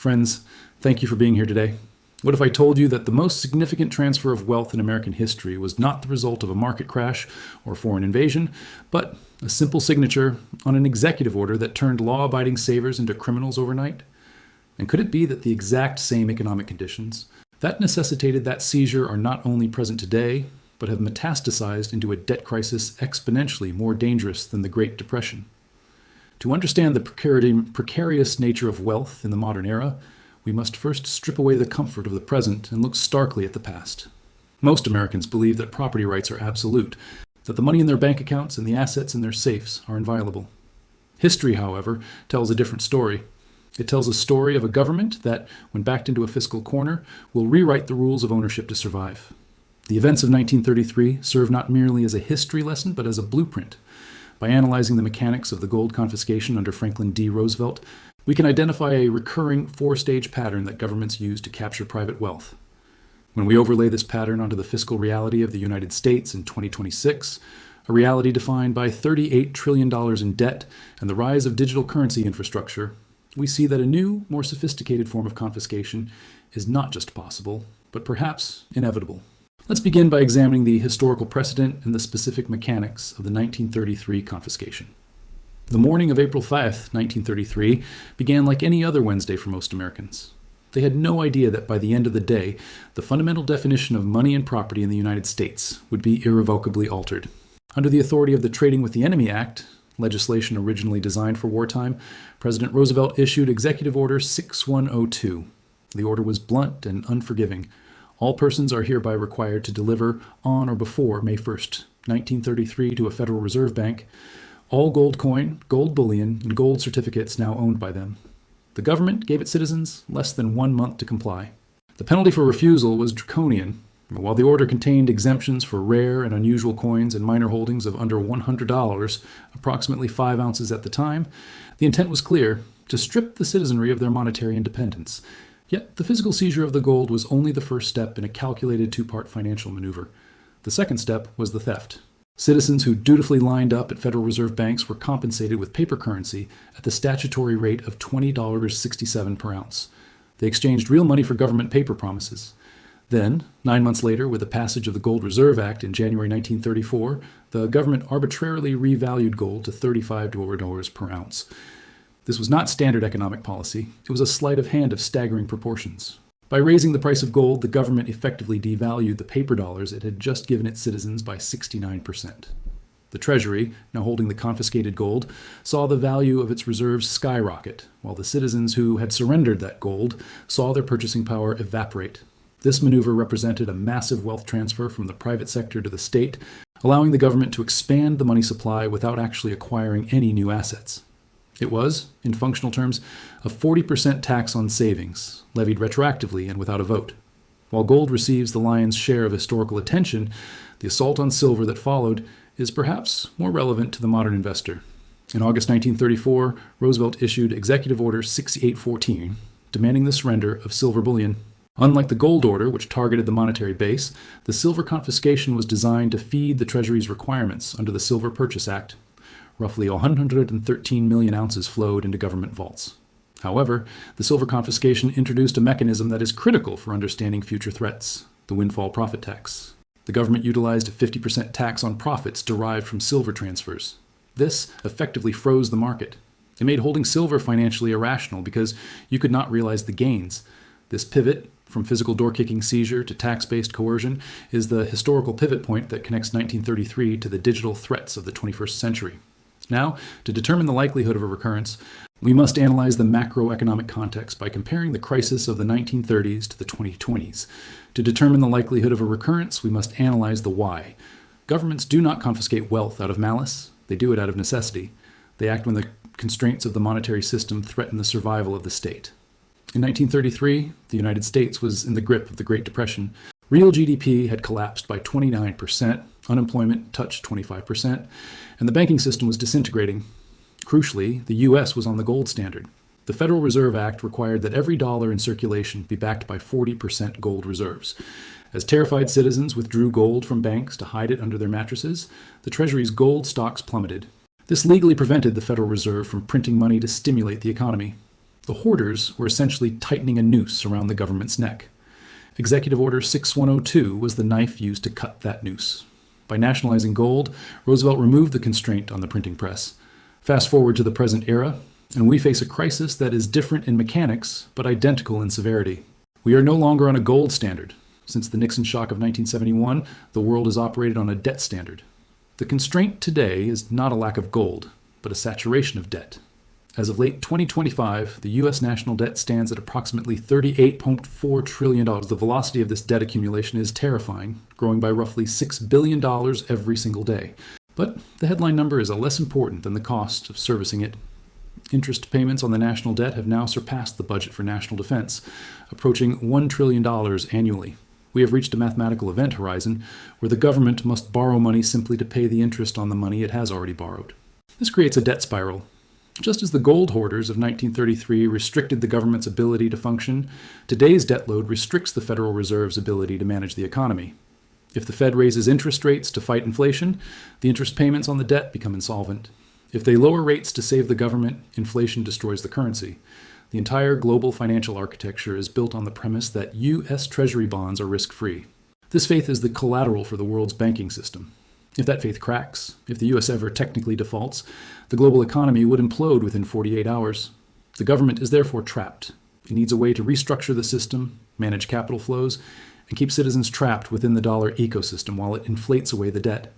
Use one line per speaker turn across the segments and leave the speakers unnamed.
Friends, thank you for being here today. What if I told you that the most significant transfer of wealth in American history was not the result of a market crash or foreign invasion, but a simple signature on an executive order that turned law-abiding savers into criminals overnight? And could it be that the exact same economic conditions that necessitated that seizure are not only present today, but have metastasized into a debt crisis exponentially more dangerous than the Great Depression? To understand the precarious nature of wealth in the modern era, we must first strip away the comfort of the present and look starkly at the past. Most Americans believe that property rights are absolute, that the money in their bank accounts and the assets in their safes are inviolable. History, however, tells a different story. It tells a story of a government that, when backed into a fiscal corner, will rewrite the rules of ownership to survive. The events of 1933 serve not merely as a history lesson, but as a blueprint. By analyzing the mechanics of the gold confiscation under Franklin D. Roosevelt, we can identify a recurring four-stage pattern that governments use to capture private wealth. When we overlay this pattern onto the fiscal reality of the United States in 2026, a reality defined by $38 trillion in debt and the rise of digital currency infrastructure, we see that a new, more sophisticated form of confiscation is not just possible, but perhaps inevitable. Let's begin by examining the historical precedent and the specific mechanics of the 1933 confiscation. The morning of April 5th, 1933, began like any other Wednesday for most Americans. They had no idea that by the end of the day, the fundamental definition of money and property in the United States would be irrevocably altered. Under the authority of the Trading with the Enemy Act, legislation originally designed for wartime, President Roosevelt issued Executive Order 6102. The order was blunt and unforgiving. All persons are hereby required to deliver on or before May 1st, 1933 to a Federal Reserve Bank all gold coin, gold bullion, and gold certificates now owned by them. The government gave its citizens less than 1 month to comply. The penalty for refusal was draconian. While the order contained exemptions for rare and unusual coins and minor holdings of under $100, approximately 5 ounces at the time, the intent was clear: to strip the citizenry of their monetary independence. Yet the physical seizure of the gold was only the first step in a calculated two-part financial maneuver. The second step was the theft. Citizens who dutifully lined up at Federal Reserve banks were compensated with paper currency at the statutory rate of $20.67 per ounce. They exchanged real money for government paper promises. Then, 9 months later, with the passage of the Gold Reserve Act in January 1934, the government arbitrarily revalued gold to $35 per ounce. This was not standard economic policy. It was a sleight of hand of staggering proportions. By raising the price of gold, the government effectively devalued the paper dollars it had just given its citizens by 69%. The Treasury, now holding the confiscated gold, saw the value of its reserves skyrocket, while the citizens who had surrendered that gold saw their purchasing power evaporate. This maneuver represented a massive wealth transfer from the private sector to the state, allowing the government to expand the money supply without actually acquiring any new assets. It was, in functional terms, a 40% tax on savings, levied retroactively and without a vote. While gold receives the lion's share of historical attention, the assault on silver that followed is perhaps more relevant to the modern investor. In August 1934, Roosevelt issued Executive Order 6814, demanding the surrender of silver bullion. Unlike the gold order, which targeted the monetary base, the silver confiscation was designed to feed the Treasury's requirements under the Silver Purchase Act. Roughly 113 million ounces flowed into government vaults. However, the silver confiscation introduced a mechanism that is critical for understanding future threats: the windfall profit tax. The government utilized a 50% tax on profits derived from silver transfers. This effectively froze the market. It made holding silver financially irrational because you could not realize the gains. This pivot, from physical door-kicking seizure to tax-based coercion, is the historical pivot point that connects 1933 to the digital threats of the 21st century. Now, to determine the likelihood of a recurrence, we must analyze the macroeconomic context by comparing the crisis of the 1930s to the 2020s. To determine the likelihood of a recurrence, we must analyze the why. Governments do not confiscate wealth out of malice. They do it out of necessity. They act when the constraints of the monetary system threaten the survival of the state. In 1933, the United States was in the grip of the Great Depression. Real GDP had collapsed by 29%, unemployment touched 25%, and the banking system was disintegrating. Crucially, the U.S. was on the gold standard. The Federal Reserve Act required that every dollar in circulation be backed by 40% gold reserves. As terrified citizens withdrew gold from banks to hide it under their mattresses, the Treasury's gold stocks plummeted. This legally prevented the Federal Reserve from printing money to stimulate the economy. The hoarders were essentially tightening a noose around the government's neck. Executive Order 6102 was the knife used to cut that noose. By nationalizing gold, Roosevelt removed the constraint on the printing press. Fast forward to the present era, and we face a crisis that is different in mechanics, but identical in severity. We are no longer on a gold standard. Since the Nixon shock of 1971, the world has operated on a debt standard. The constraint today is not a lack of gold, but a saturation of debt. As of late 2025, the U.S. national debt stands at approximately $38.4 trillion. The velocity of this debt accumulation is terrifying, growing by roughly $6 billion every single day. But the headline number is less important than the cost of servicing it. Interest payments on the national debt have now surpassed the budget for national defense, approaching $1 trillion annually. We have reached a mathematical event horizon where the government must borrow money simply to pay the interest on the money it has already borrowed. This creates a debt spiral. Just as the gold hoarders of 1933 restricted the government's ability to function, today's debt load restricts the Federal Reserve's ability to manage the economy. If the Fed raises interest rates to fight inflation, the interest payments on the debt become insolvent. If they lower rates to save the government, inflation destroys the currency. The entire global financial architecture is built on the premise that U.S. Treasury bonds are risk-free. This faith is the collateral for the world's banking system. If that faith cracks, if the U.S. ever technically defaults, the global economy would implode within 48 hours. The government is therefore trapped. It needs a way to restructure the system, manage capital flows, and keep citizens trapped within the dollar ecosystem while it inflates away the debt.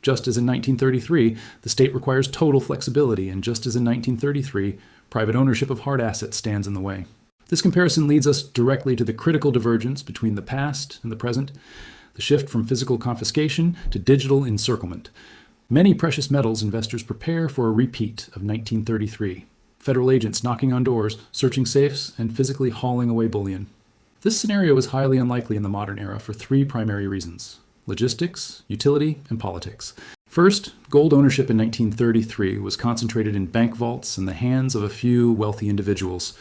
Just as in 1933, the state requires total flexibility, and just as in 1933, private ownership of hard assets stands in the way. This comparison leads us directly to the critical divergence between the past and the present, the shift from physical confiscation to digital encirclement. Many precious metals investors prepare for a repeat of 1933. Federal agents knocking on doors, searching safes, and physically hauling away bullion. This scenario is highly unlikely in the modern era for three primary reasons: logistics, utility, and politics. First, gold ownership in 1933 was concentrated in bank vaults in the hands of a few wealthy individuals.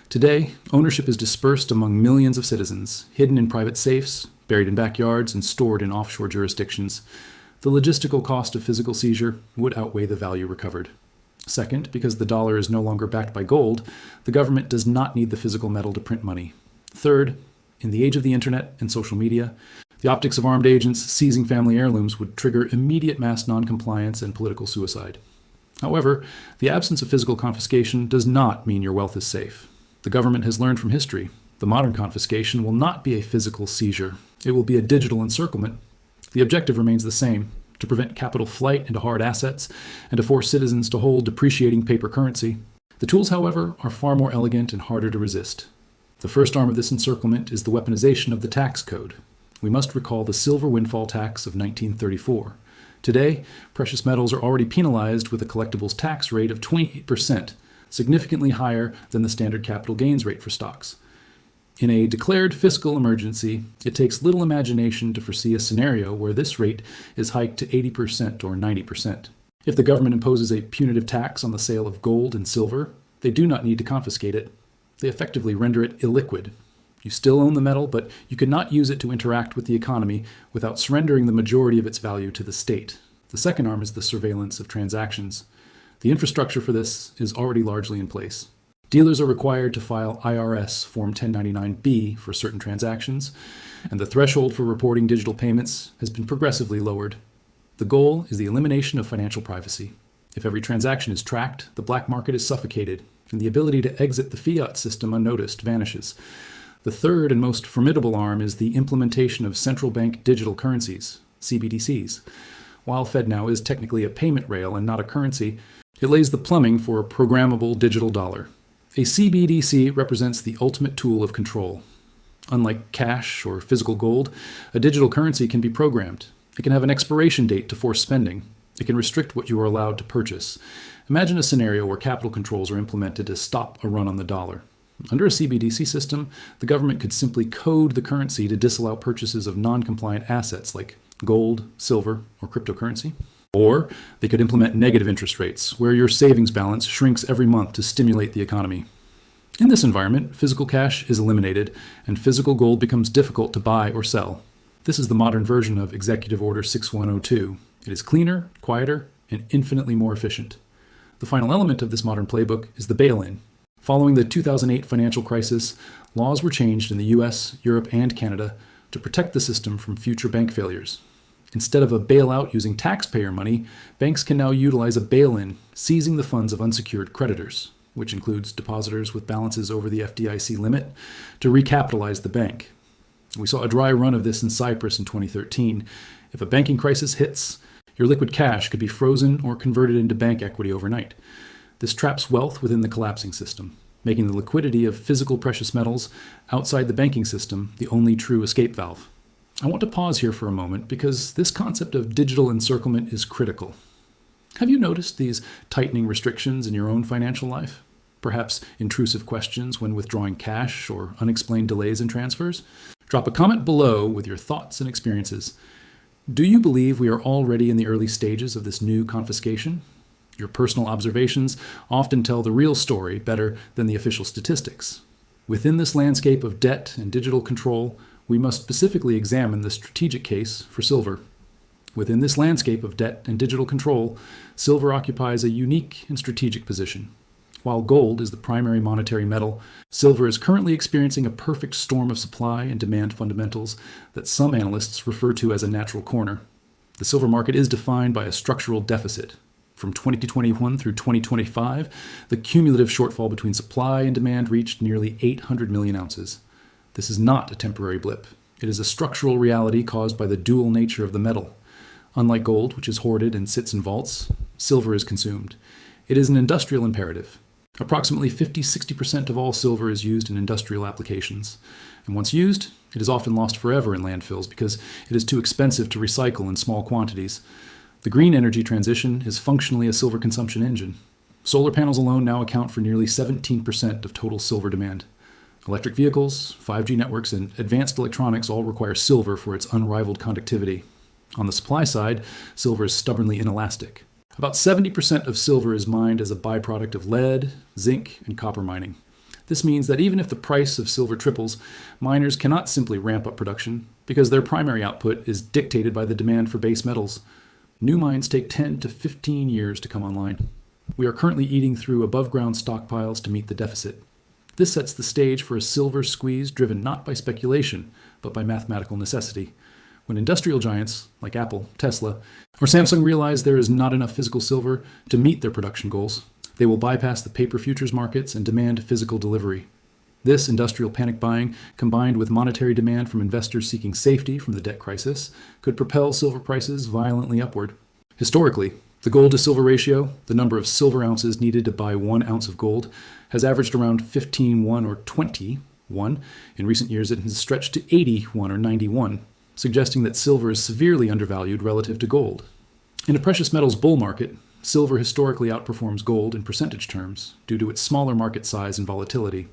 Today, ownership is dispersed among millions of citizens, hidden in private safes, buried in backyards, and stored in offshore jurisdictions. The logistical cost of physical seizure would outweigh the value recovered. Second, because the dollar is no longer backed by gold, the government does not need the physical metal to print money. Third, in the age of the internet and social media, the optics of armed agents seizing family heirlooms would trigger immediate mass noncompliance and political suicide. However, the absence of physical confiscation does not mean your wealth is safe. The government has learned from history. The modern confiscation will not be a physical seizure. It will be a digital encirclement. The objective remains the same: to prevent capital flight into hard assets and to force citizens to hold depreciating paper currency. The tools, however, are far more elegant and harder to resist. The first arm of this encirclement is the weaponization of the tax code. We must recall the silver windfall tax of 1934. Today, precious metals are already penalized with a collectibles tax rate of 28%, significantly higher than the standard capital gains rate for stocks. In a declared fiscal emergency, it takes little imagination to foresee a scenario where this rate is hiked to 80% or 90%. If the government imposes a punitive tax on the sale of gold and silver, they do not need to confiscate it. They effectively render it illiquid. You still own the metal, but you cannot use it to interact with the economy without surrendering the majority of its value to the state. The second arm is the surveillance of transactions. The infrastructure for this is already largely in place. Dealers are required to file IRS Form 1099-B for certain transactions, and the threshold for reporting digital payments has been progressively lowered. The goal is the elimination of financial privacy. If every transaction is tracked, the black market is suffocated, and the ability to exit the fiat system unnoticed vanishes. The third and most formidable arm is the implementation of central bank digital currencies, CBDCs. While FedNow is technically a payment rail and not a currency, it lays the plumbing for a programmable digital dollar. A CBDC represents the ultimate tool of control. Unlike cash or physical gold, a digital currency can be programmed. It can have an expiration date to force spending. It can restrict what you are allowed to purchase. Imagine a scenario where capital controls are implemented to stop a run on the dollar. Under a CBDC system, the government could simply code the currency to disallow purchases of non-compliant assets like gold, silver, or cryptocurrency. Or they could implement negative interest rates, where your savings balance shrinks every month to stimulate the economy. In this environment, physical cash is eliminated, and physical gold becomes difficult to buy or sell. This is the modern version of Executive Order 6102. It is cleaner, quieter, and infinitely more efficient. The final element of this modern playbook is the bail-in. Following the 2008 financial crisis, laws were changed in the US, Europe, and Canada to protect the system from future bank failures. Instead of a bailout using taxpayer money, banks can now utilize a bail-in, seizing the funds of unsecured creditors, which includes depositors with balances over the FDIC limit, to recapitalize the bank. We saw a dry run of this in Cyprus in 2013. If a banking crisis hits, your liquid cash could be frozen or converted into bank equity overnight. This traps wealth within the collapsing system, making the liquidity of physical precious metals outside the banking system the only true escape valve. I want to pause here for a moment because this concept of digital encirclement is critical. Have you noticed these tightening restrictions in your own financial life? Perhaps intrusive questions when withdrawing cash or unexplained delays in transfers? Drop a comment below with your thoughts and experiences. Do you believe we are already in the early stages of this new confiscation? Your personal observations often tell the real story better than the official statistics. Within this landscape of debt and digital control, we must specifically examine the strategic case for silver. Within this landscape of debt and digital control, silver occupies a unique and strategic position. While gold is the primary monetary metal, silver is currently experiencing a perfect storm of supply and demand fundamentals that some analysts refer to as a natural corner. The silver market is defined by a structural deficit. From 2021 through 2025, the cumulative shortfall between supply and demand reached nearly 800 million ounces. This is not a temporary blip. It is a structural reality caused by the dual nature of the metal. Unlike gold, which is hoarded and sits in vaults, silver is consumed. It is an industrial imperative. Approximately 50-60% of all silver is used in industrial applications. And once used, it is often lost forever in landfills because it is too expensive to recycle in small quantities. The green energy transition is functionally a silver consumption engine. Solar panels alone now account for nearly 17% of total silver demand. Electric vehicles, 5G networks, and advanced electronics all require silver for its unrivaled conductivity. On the supply side, silver is stubbornly inelastic. About 70% of silver is mined as a byproduct of lead, zinc, and copper mining. This means that even if the price of silver triples, miners cannot simply ramp up production because their primary output is dictated by the demand for base metals. New mines take 10 to 15 years to come online. We are currently eating through above-ground stockpiles to meet the deficit. This sets the stage for a silver squeeze driven not by speculation, but by mathematical necessity. When industrial giants like Apple, Tesla, or Samsung realize there is not enough physical silver to meet their production goals, they will bypass the paper futures markets and demand physical delivery. This industrial panic buying, combined with monetary demand from investors seeking safety from the debt crisis, could propel silver prices violently upward. Historically, the gold to silver ratio, the number of silver ounces needed to buy 1 ounce of gold, has averaged around 15:1 or 20:1. In recent years, it has stretched to 81 or 91. Suggesting that silver is severely undervalued relative to gold. In a precious metals bull market, silver historically outperforms gold in percentage terms due to its smaller market size and volatility.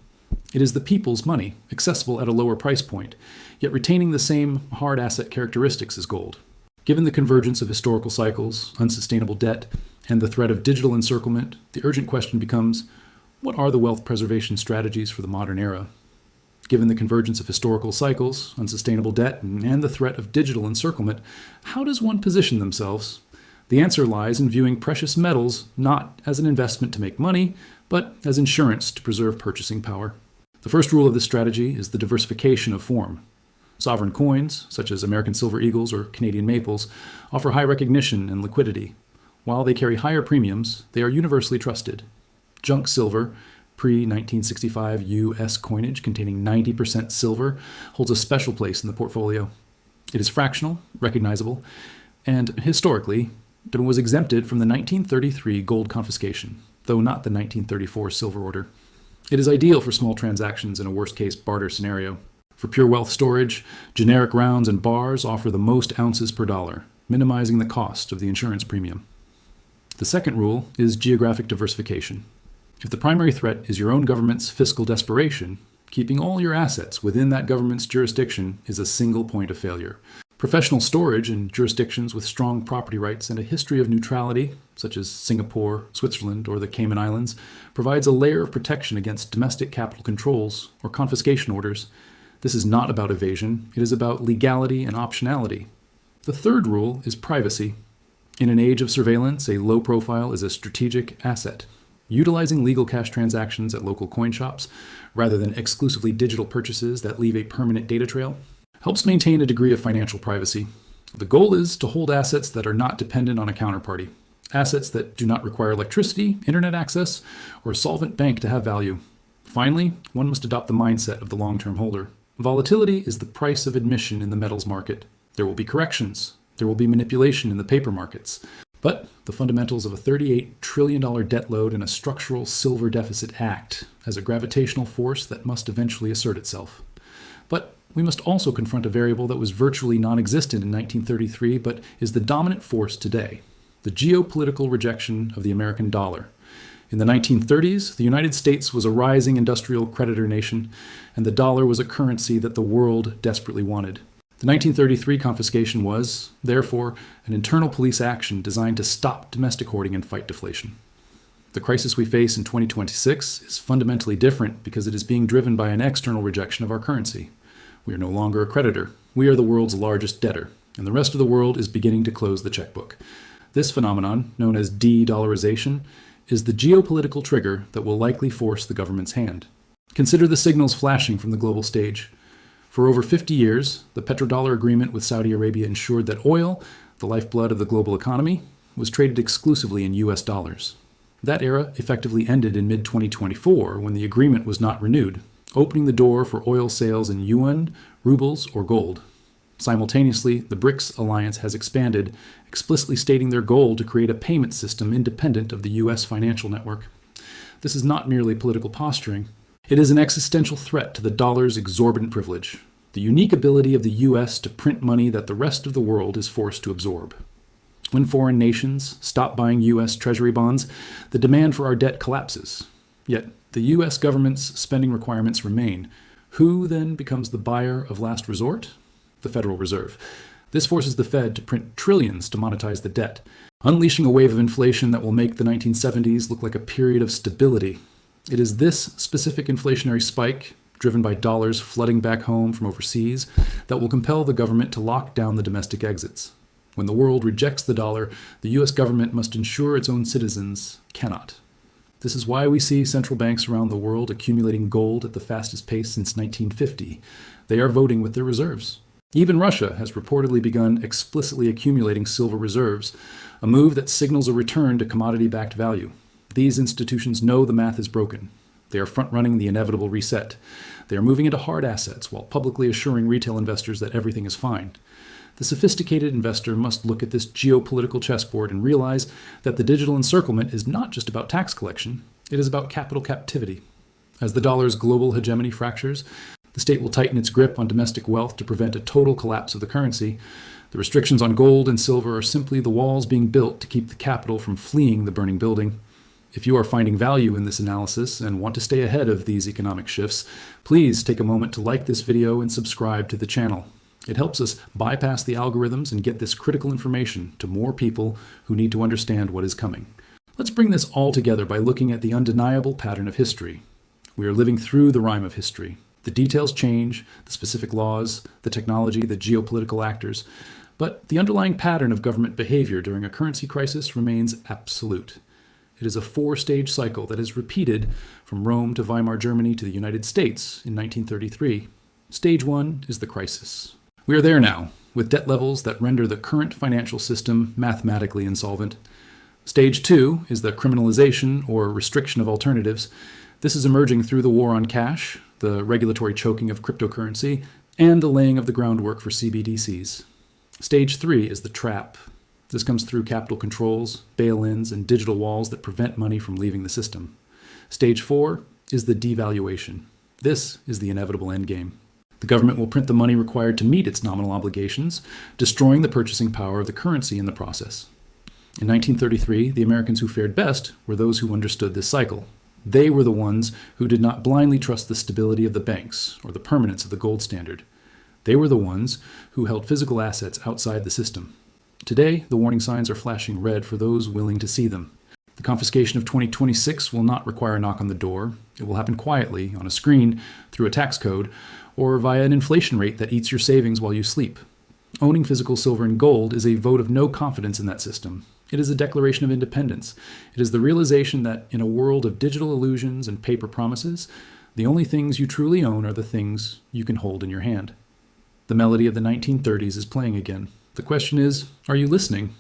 It is the people's money, accessible at a lower price point, yet retaining the same hard asset characteristics as gold. Given the convergence of historical cycles, unsustainable debt, and the threat of digital encirclement, the urgent question becomes, what are the wealth preservation strategies for the modern era? Given the convergence of historical cycles, unsustainable debt, and the threat of digital encirclement, how does one position themselves? The answer lies in viewing precious metals not as an investment to make money, but as insurance to preserve purchasing power. The first rule of this strategy is the diversification of form. Sovereign coins, such as American silver eagles or Canadian maples, offer high recognition and liquidity. While they carry higher premiums, they are universally trusted. Junk silver, pre-1965 U.S. coinage containing 90% silver, holds a special place in the portfolio. It is fractional, recognizable, and historically, it was exempted from the 1933 gold confiscation, though not the 1934 silver order. It is ideal for small transactions in a worst-case barter scenario. For pure wealth storage, generic rounds and bars offer the most ounces per dollar, minimizing the cost of the insurance premium. The second rule is geographic diversification. If the primary threat is your own government's fiscal desperation, keeping all your assets within that government's jurisdiction is a single point of failure. Professional storage in jurisdictions with strong property rights and a history of neutrality, such as Singapore, Switzerland, or the Cayman Islands, provides a layer of protection against domestic capital controls or confiscation orders. This is not about evasion, it is about legality and optionality. The third rule is privacy. In an age of surveillance, a low profile is a strategic asset. Utilizing legal cash transactions at local coin shops, rather than exclusively digital purchases that leave a permanent data trail, helps maintain a degree of financial privacy. The goal is to hold assets that are not dependent on a counterparty, assets that do not require electricity, internet access, or a solvent bank to have value. Finally, one must adopt the mindset of the long-term holder. Volatility is the price of admission in the metals market. There will be corrections. There will be manipulation in the paper markets. But the fundamentals of a $38 trillion debt load and a structural silver deficit act as a gravitational force that must eventually assert itself. But we must also confront a variable that was virtually non-existent in 1933 but is the dominant force today: the geopolitical rejection of the American dollar. In the 1930s, the United States was a rising industrial creditor nation, and the dollar was a currency that the world desperately wanted. The 1933 confiscation was, therefore, an internal police action designed to stop domestic hoarding and fight deflation. The crisis we face in 2026 is fundamentally different because it is being driven by an external rejection of our currency. We are no longer a creditor. We are the world's largest debtor, and the rest of the world is beginning to close the checkbook. This phenomenon, known as de-dollarization, is the geopolitical trigger that will likely force the government's hand. Consider the signals flashing from the global stage. For over 50 years, the petrodollar agreement with Saudi Arabia ensured that oil, the lifeblood of the global economy, was traded exclusively in US dollars. That era effectively ended in mid-2024 when the agreement was not renewed, opening the door for oil sales in yuan, rubles, or gold. Simultaneously, the BRICS alliance has expanded, explicitly stating their goal to create a payment system independent of the US financial network. This is not merely political posturing. It is an existential threat to the dollar's exorbitant privilege, the unique ability of the US to print money that the rest of the world is forced to absorb. When foreign nations stop buying US Treasury bonds, the demand for our debt collapses. Yet, the US government's spending requirements remain. Who then becomes the buyer of last resort? The Federal Reserve. This forces the Fed to print trillions to monetize the debt, unleashing a wave of inflation that will make the 1970s look like a period of stability. It is this specific inflationary spike, driven by dollars flooding back home from overseas, that will compel the government to lock down the domestic exits. When the world rejects the dollar, the US government must ensure its own citizens cannot. This is why we see central banks around the world accumulating gold at the fastest pace since 1950. They are voting with their reserves. Even Russia has reportedly begun explicitly accumulating silver reserves, a move that signals a return to commodity-backed value. These institutions know the math is broken. They are front-running the inevitable reset. They are moving into hard assets while publicly assuring retail investors that everything is fine. The sophisticated investor must look at this geopolitical chessboard and realize that the digital encirclement is not just about tax collection, it is about capital captivity. As the dollar's global hegemony fractures, the state will tighten its grip on domestic wealth to prevent a total collapse of the currency. The restrictions on gold and silver are simply the walls being built to keep the capital from fleeing the burning building. If you are finding value in this analysis and want to stay ahead of these economic shifts, please take a moment to like this video and subscribe to the channel. It helps us bypass the algorithms and get this critical information to more people who need to understand what is coming. Let's bring this all together by looking at the undeniable pattern of history. We are living through the rhyme of history. The details change, the specific laws, the technology, the geopolitical actors, but the underlying pattern of government behavior during a currency crisis remains absolute. It is a four-stage cycle that is repeated from Rome to Weimar Germany to the United States in 1933. Stage one is the crisis. We are there now, with debt levels that render the current financial system mathematically insolvent. Stage two is the criminalization or restriction of alternatives. This is emerging through the war on cash, the regulatory choking of cryptocurrency, and the laying of the groundwork for CBDCs. Stage three is the trap. This comes through capital controls, bail-ins, and digital walls that prevent money from leaving the system. Stage four is the devaluation. This is the inevitable endgame. The government will print the money required to meet its nominal obligations, destroying the purchasing power of the currency in the process. In 1933, the Americans who fared best were those who understood this cycle. They were the ones who did not blindly trust the stability of the banks or the permanence of the gold standard. They were the ones who held physical assets outside the system. Today, the warning signs are flashing red for those willing to see them. The confiscation of 2026 will not require a knock on the door. It will happen quietly, on a screen, through a tax code, or via an inflation rate that eats your savings while you sleep. Owning physical silver and gold is a vote of no confidence in that system. It is a declaration of independence. It is the realization that in a world of digital illusions and paper promises, the only things you truly own are the things you can hold in your hand. The melody of the 1930s is playing again. The question is, are you listening?